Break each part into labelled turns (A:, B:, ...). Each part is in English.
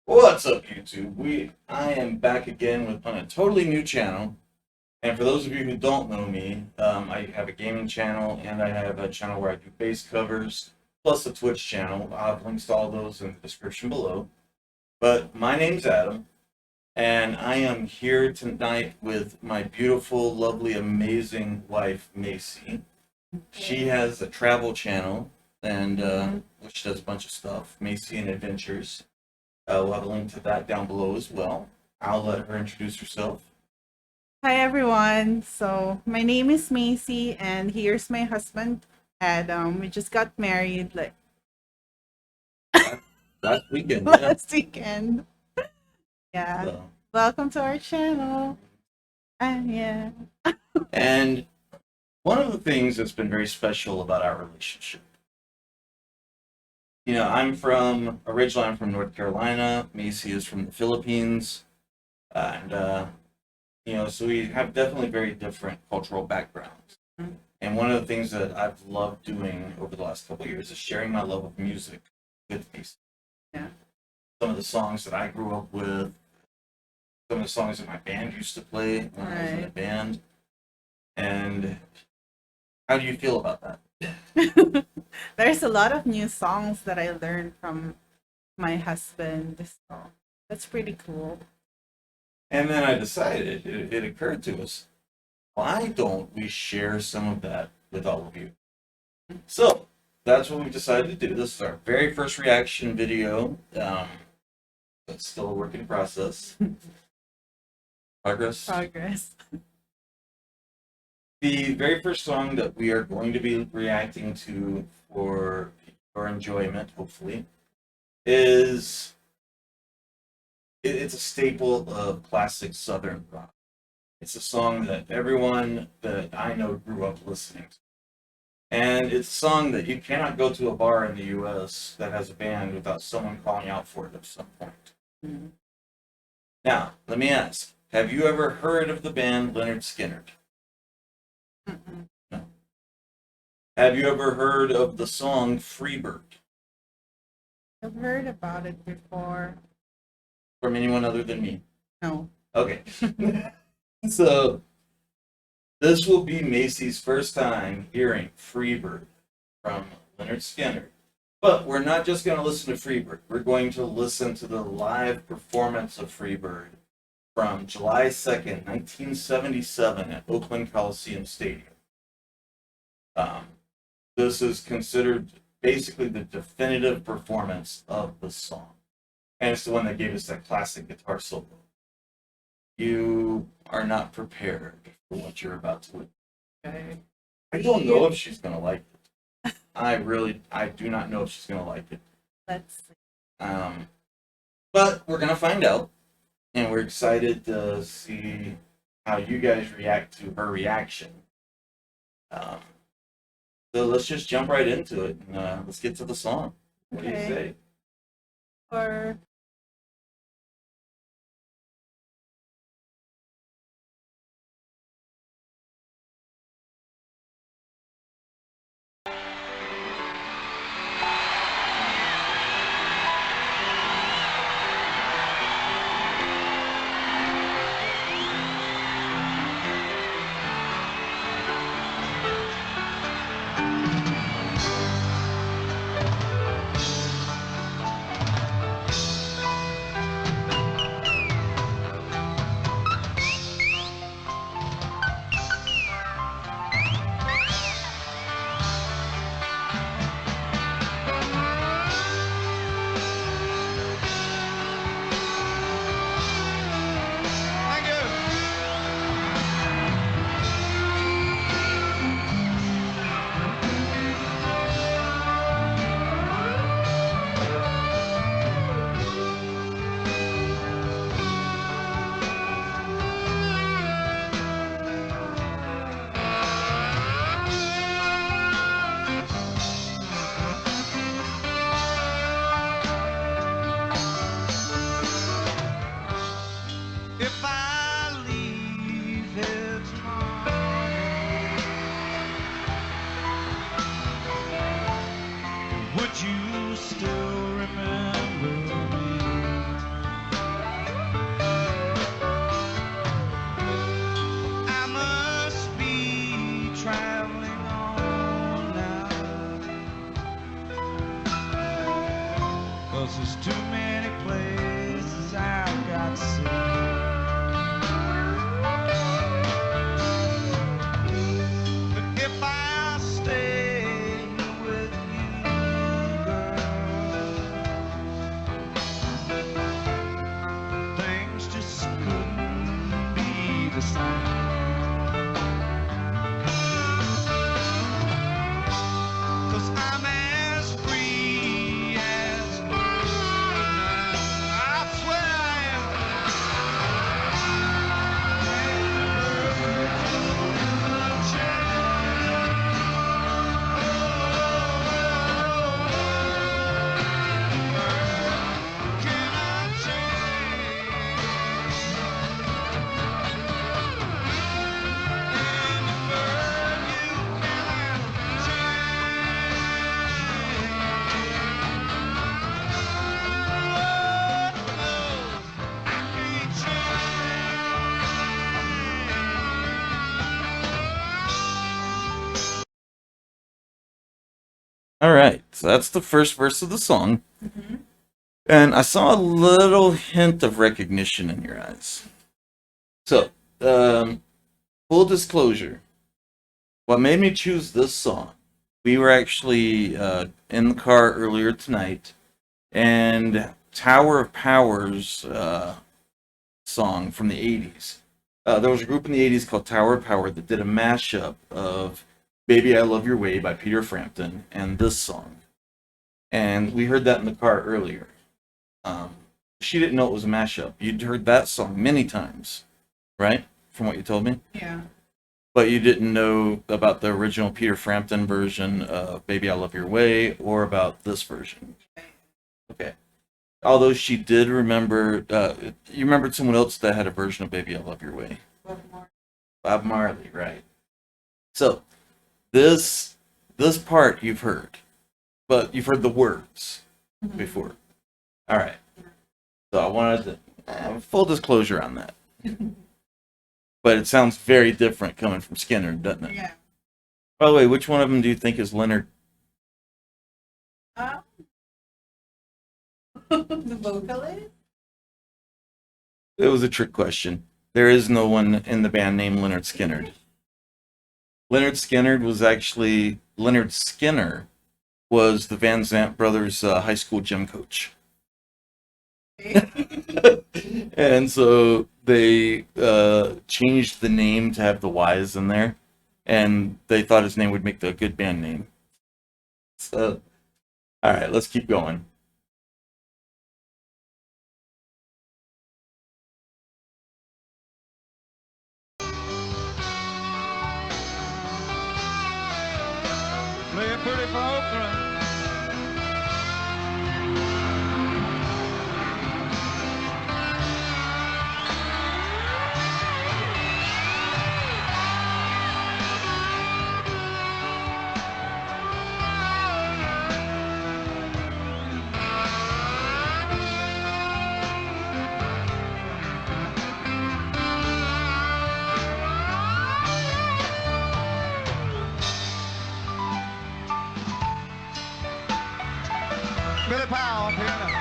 A: What's up, YouTube? I am back again on a totally new channel. And for those of you who don't know me, I have a gaming channel and I have a channel where I do bass covers, plus a Twitch channel. I'll have links to all those in the description below. But my name's Adam, and I am here tonight with my beautiful, lovely, amazing wife, Macy. She has a travel channel, and which does a bunch of stuff, Macy and Adventures. We'll have a link to that down below as well. I'll let her introduce herself.
B: Hi everyone. So my name is Macy and here's my husband Adam. We just got married like
A: Last weekend, yeah.
B: last weekend. Yeah.
A: So,
B: Welcome to our channel. Yeah.
A: and one of the things that's been very special about our relationship, originally I'm from North Carolina. Macy is from the Philippines. And so we have definitely very different cultural backgrounds. And one of the things that I've loved doing over the last couple of years is sharing my love of music with Macy.
B: Yeah.
A: Some of the songs that I grew up with, some of the songs that my band used to play when I was in a band. And how do you feel about that?
B: There's a lot of new songs that I learned from my husband. So that's pretty cool.
A: And then I decided, it occurred to us, why don't we share some of that with all of you? So that's what we decided to do. This is our very first reaction video. It's still a work in process. Progress. The very first song that we are going to be reacting to for your enjoyment, hopefully, is it's a staple of classic Southern rock. It's a song that everyone that I know grew up listening to. And it's a song that you cannot go to a bar in the US that has a band without someone calling out for it at some point.
B: Mm-hmm.
A: Now, let me ask, have you ever heard of the band Lynyrd Skynyrd? No. Have you ever heard of the song Freebird?
B: I've heard about it before.
A: From anyone other than me?
B: No.
A: Okay. So, this will be Macy's first time hearing Freebird from Lynyrd Skynyrd. But we're not just going to listen to Freebird. We're going to listen to the live performance of Freebird from July 2nd, 1977 at Oakland Coliseum Stadium. This is considered basically the definitive performance of the song. And it's the one that gave us that classic guitar solo. You are not prepared for what you're about to witness.
B: Okay.
A: I don't know if she's going to like it. I do not know if she's going to like it.
B: Let's see.
A: But we're going to find out. And we're excited to see how you guys react to her reaction. So let's just jump right into it and let's get to the song. What do you say?
B: Or
C: 'cause there's too many places I've got to see. But if I stay with you, girl, things just couldn't be the same. 'Cause I'm as free as a bird now. I swear I am. Can I
A: All right, so that's the first verse of the song. And I saw a little hint of recognition in your eyes. So, full disclosure, what made me choose this song, we were actually in the car earlier tonight, and Tower of Power's song from the 80s. There was a group in the 80s called Tower of Power that did a mashup of Baby I Love Your Way by Peter Frampton and this song. And we heard that in the car earlier. She didn't know it was a mashup. You'd heard that song many times, right? From what you told me?
B: Yeah.
A: But you didn't know about the original Peter Frampton version of Baby I Love Your Way or about this version. Okay. Although she did remember, you remembered someone else that had a version of Baby I Love Your Way. Bob Marley, right. So, this part you've heard, but you've heard the words before. All right. So I wanted to, full disclosure on that. But it sounds very different coming from Skynyrd, doesn't it?
B: Yeah.
A: By the way, which one of them do you think is Lynyrd?
B: The vocalist?
A: It was a trick question. There is no one in the band named Lynyrd Skynyrd. Lynyrd Skynyrd was actually, Lynyrd Skynyrd was the Van Zant brothers' high school gym coach. And so they changed the name to have the Y's in there, and they thought his name would make the good band name. So, all right, let's keep going.
C: play it pretty for Oakland? Billy Powell, piano.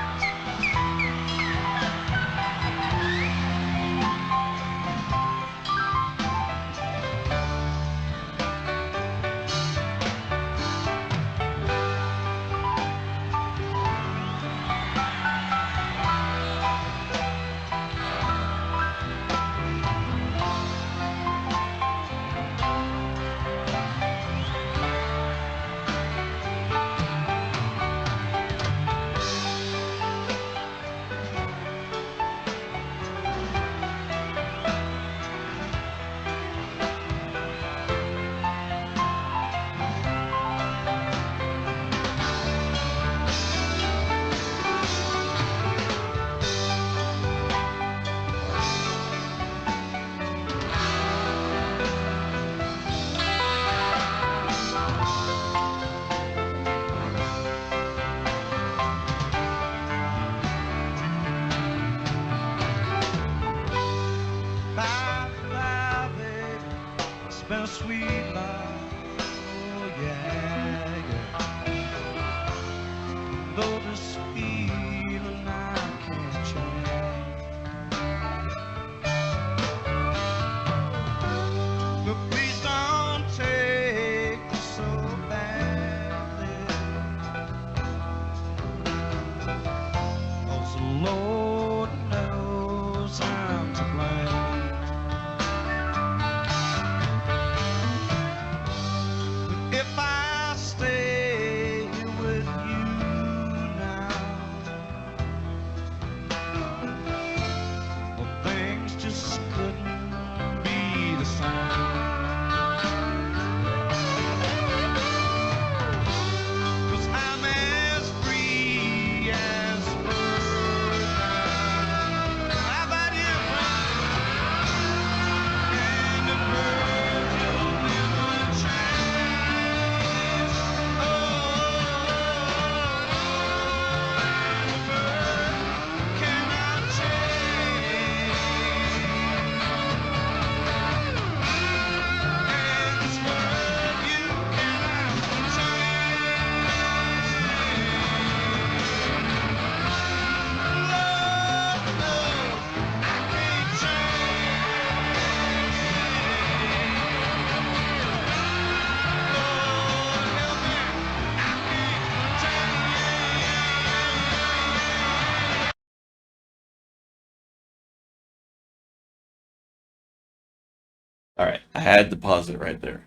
A: I had to pause it right there.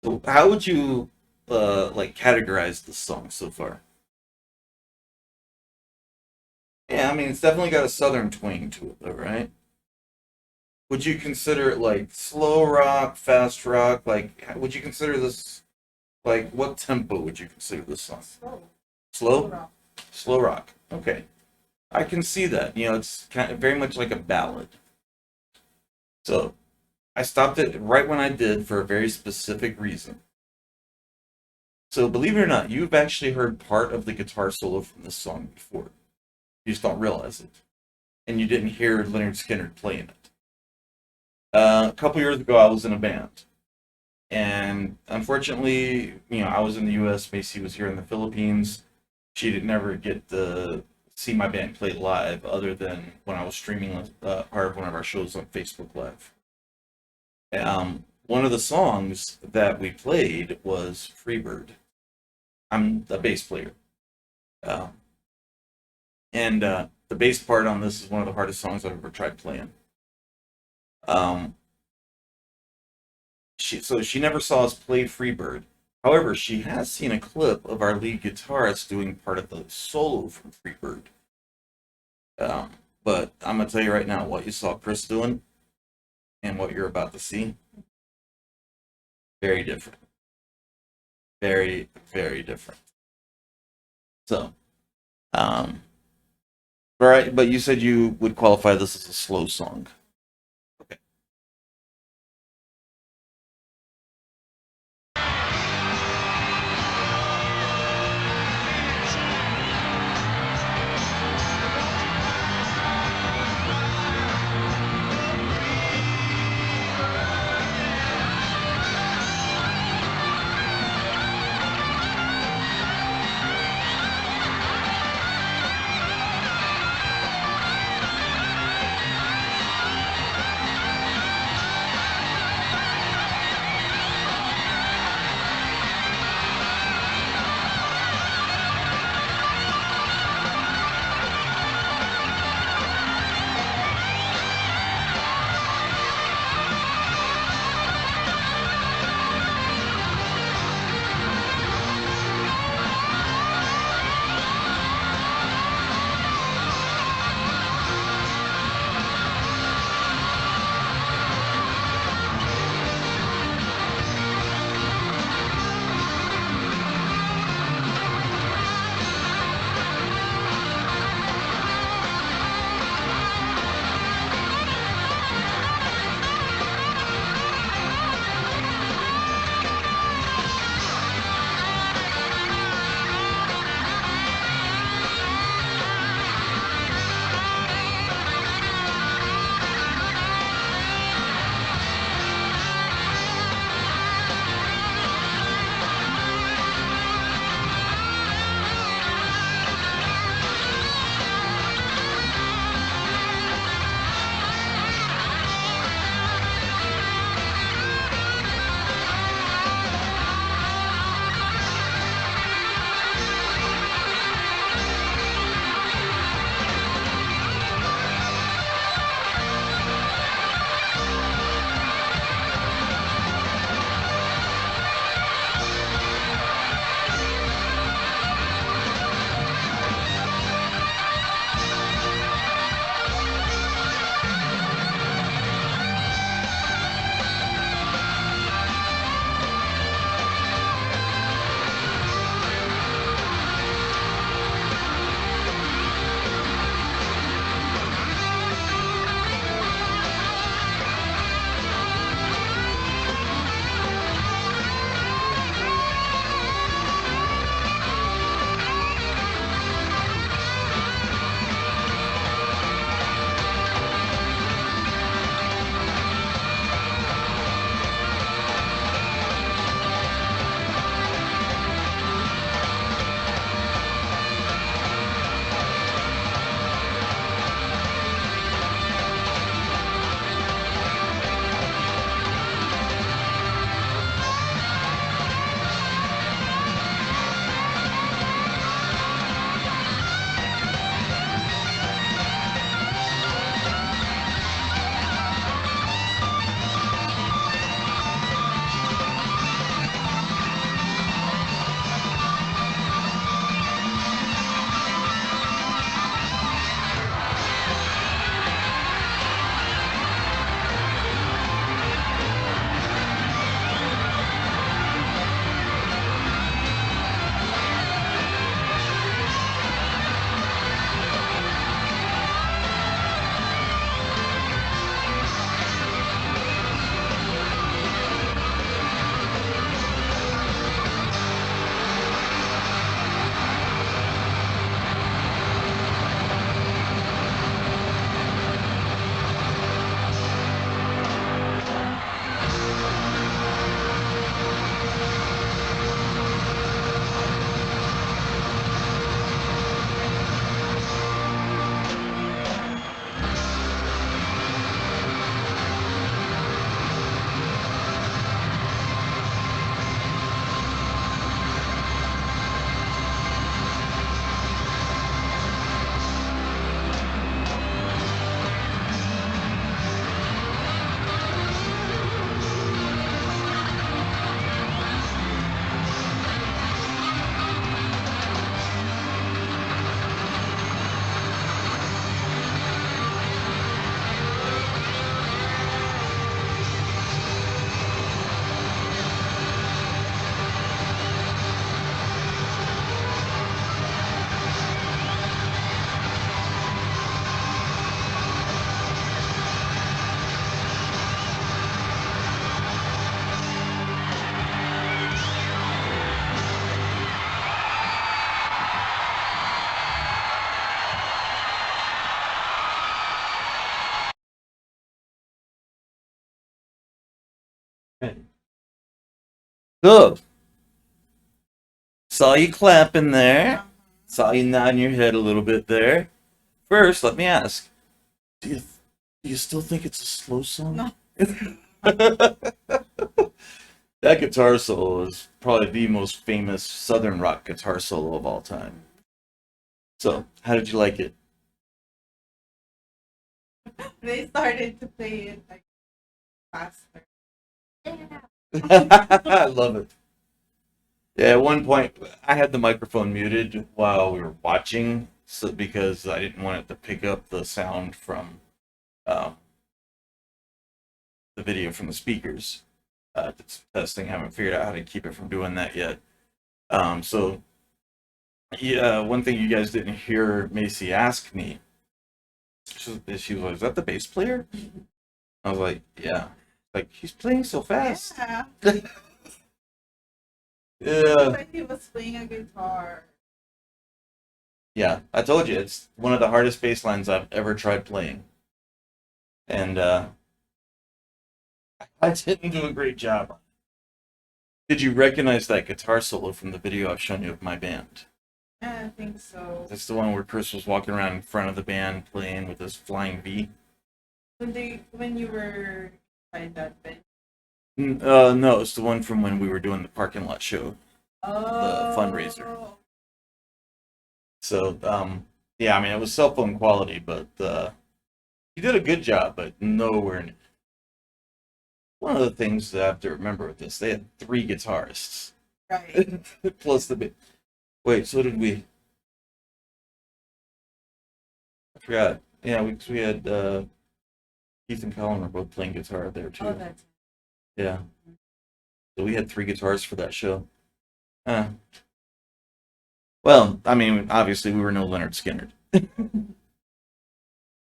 A: So how would you like categorize the song so far? Yeah, I mean it's definitely got a southern twang to it, though, right? Would you consider it like slow rock, fast rock? Like, would you consider this like what tempo would you consider this song? Slow, slow rock. Okay, I can see that. You know, it's kind of very much like a ballad. So I stopped it right when I did for a very specific reason. So believe it or not, you've actually heard part of the guitar solo from this song before. You just don't realize it, and you didn't hear Lynyrd Skynyrd playing it. A couple years ago, I was in a band, and unfortunately, you know, I was in the U.S. Macy was here in the Philippines. She did never get to see my band play live, other than when I was streaming part of one of our shows on Facebook Live. One of the songs that we played was Freebird. I'm a bass player, um, and the bass part on this is one of the hardest songs I've ever tried playing. Um, she never saw us play Freebird. However, she has seen a clip of our lead guitarist doing part of the solo from Freebird. Um, but I'm gonna tell you right now, what you saw Chris doing and what you're about to see, very different. Very, very different. So, um, right, but you said you would qualify this as a slow song. Okay. So, saw you clapping there. Saw you nodding your head a little bit there. First, let me ask, do you still think it's a slow song?
B: No.
A: That guitar solo is probably the most famous Southern rock guitar solo of all time. So, how did you like it?
B: They started to play it like faster.
A: I love it. Yeah, at one point I had the microphone muted while we were watching, so because I didn't want it to pick up the sound from um, the video from the speakers. It's testing. Haven't figured out how to keep it from doing that yet. So yeah, one thing you guys didn't hear Macy ask me, she was like, "Is that the bass player?" I was like, "Yeah." Like, he's playing so fast.
B: Yeah.
A: Yeah.
B: Like he was playing a guitar.
A: Yeah, I told you it's one of the hardest bass lines I've ever tried playing, and I didn't do a great job. Did you recognize that guitar solo from the video I've shown you of my band?
B: Yeah, I think so.
A: That's the one where Chris was walking around in front of the band playing with his flying V.
B: When you were inside that bench.
A: No, it's the one from when we were doing the parking lot show,
B: Oh.
A: fundraiser. So, yeah, I mean, it was cell phone quality, but you did a good job, but nowhere near. One of the things that I have to remember with this, they had 3 guitarists.
B: Right.
A: Plus the wait, so did we? I forgot. Yeah, we had Keith and Colin were both playing guitar there too.
B: Oh, that's
A: Yeah. So we had 3 guitars for that show. Uh, well, I mean, obviously we were no Lynyrd Skynyrd.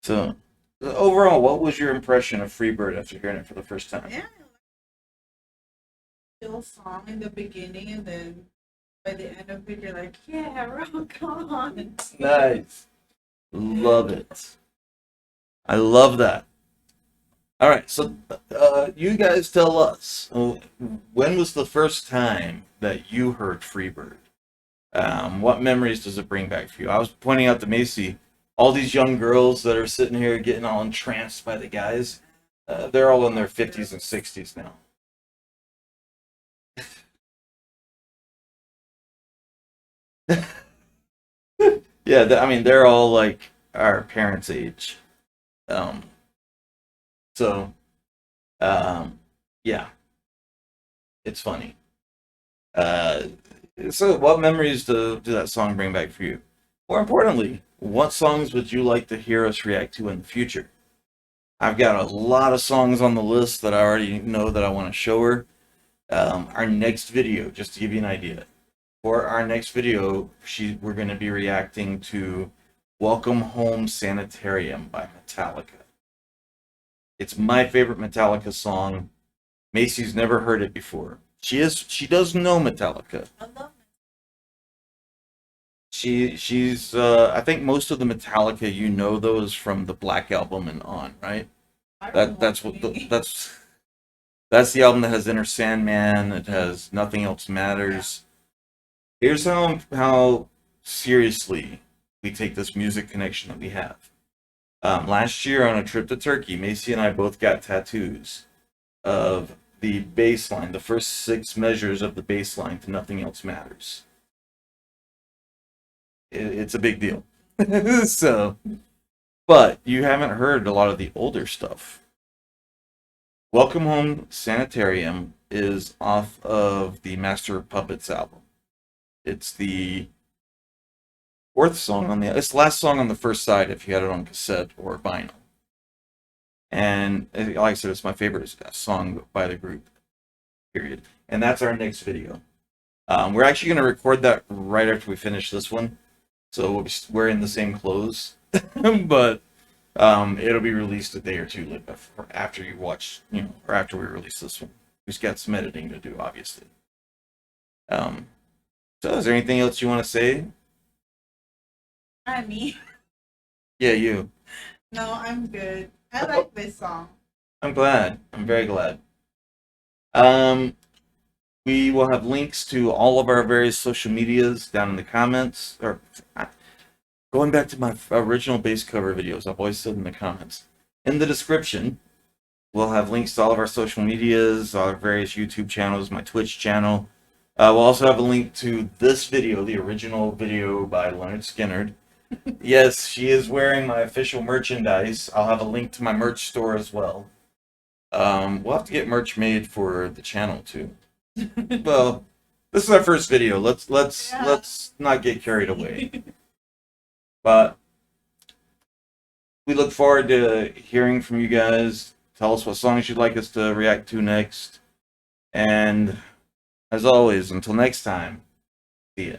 A: So overall, what was your impression of Freebird after hearing it for the first time?
B: yeah. Little song in the beginning, and then by the end of it, you're like, yeah, rock on.
A: Nice. Love it. I love that. All right, so you guys tell us, when was the first time that you heard Freebird? What memories does it bring back for you? I was pointing out to Macy, all these young girls that are sitting here getting all entranced by the guys, they're all in their 50s and 60s now. Yeah, I mean, they're all like our parents' age. Um, so, yeah, it's funny. Uh, so, what memories do that song bring back for you? More importantly, what songs would you like to hear us react to in the future? I've got a lot of songs on the list that I already know that I want to show her. Our next video, just to give you an idea, for our next video, we're going to be reacting to Welcome Home Sanitarium by Metallica. It's my favorite Metallica song. Macy's never heard it before. She does know Metallica.
B: I love
A: She's I think most of the Metallica you know those from the Black Album and on, right?
B: it.
A: That's the album that has Enter Sandman, it has Nothing Else Matters. Here's how seriously we take this music connection that we have. Last year on a trip to Turkey, Macy and I both got tattoos of the bass line, the first 6 measures of the bass line to Nothing Else Matters. It's a big deal. So, but you haven't heard a lot of the older stuff. Welcome Home Sanitarium is off of the Master of Puppets album. It's the 4th song it's the last song on the first side if you had it on cassette or vinyl. And like I said, it's my favorite song by the group, period. And that's our next video. We're actually going to record that right after we finish this one. So we'll be wearing the same clothes. But it'll be released a day or 2 after you watch, or after we release this one. We've got some editing to do, obviously. So is there anything else you want to say?
B: Me.
A: Yeah, you.
B: No, I'm good. I like this song.
A: I'm glad. I'm very glad. We will have links to all of our various social medias down in the comments, or going back to my original bass cover videos, I've always said in the comments. In the description, we'll have links to all of our social medias, our various YouTube channels, my Twitch channel. We'll also have a link to this video, the original video by Lynyrd Skynyrd. Yes, she is wearing my official merchandise. I'll have a link to my merch store as well. We'll have to get merch made for the channel too. Well, this is our first video. Let's not get carried away. But we look forward to hearing from you guys. Tell us what songs you'd like us to react to next. And as always, until next time, see ya.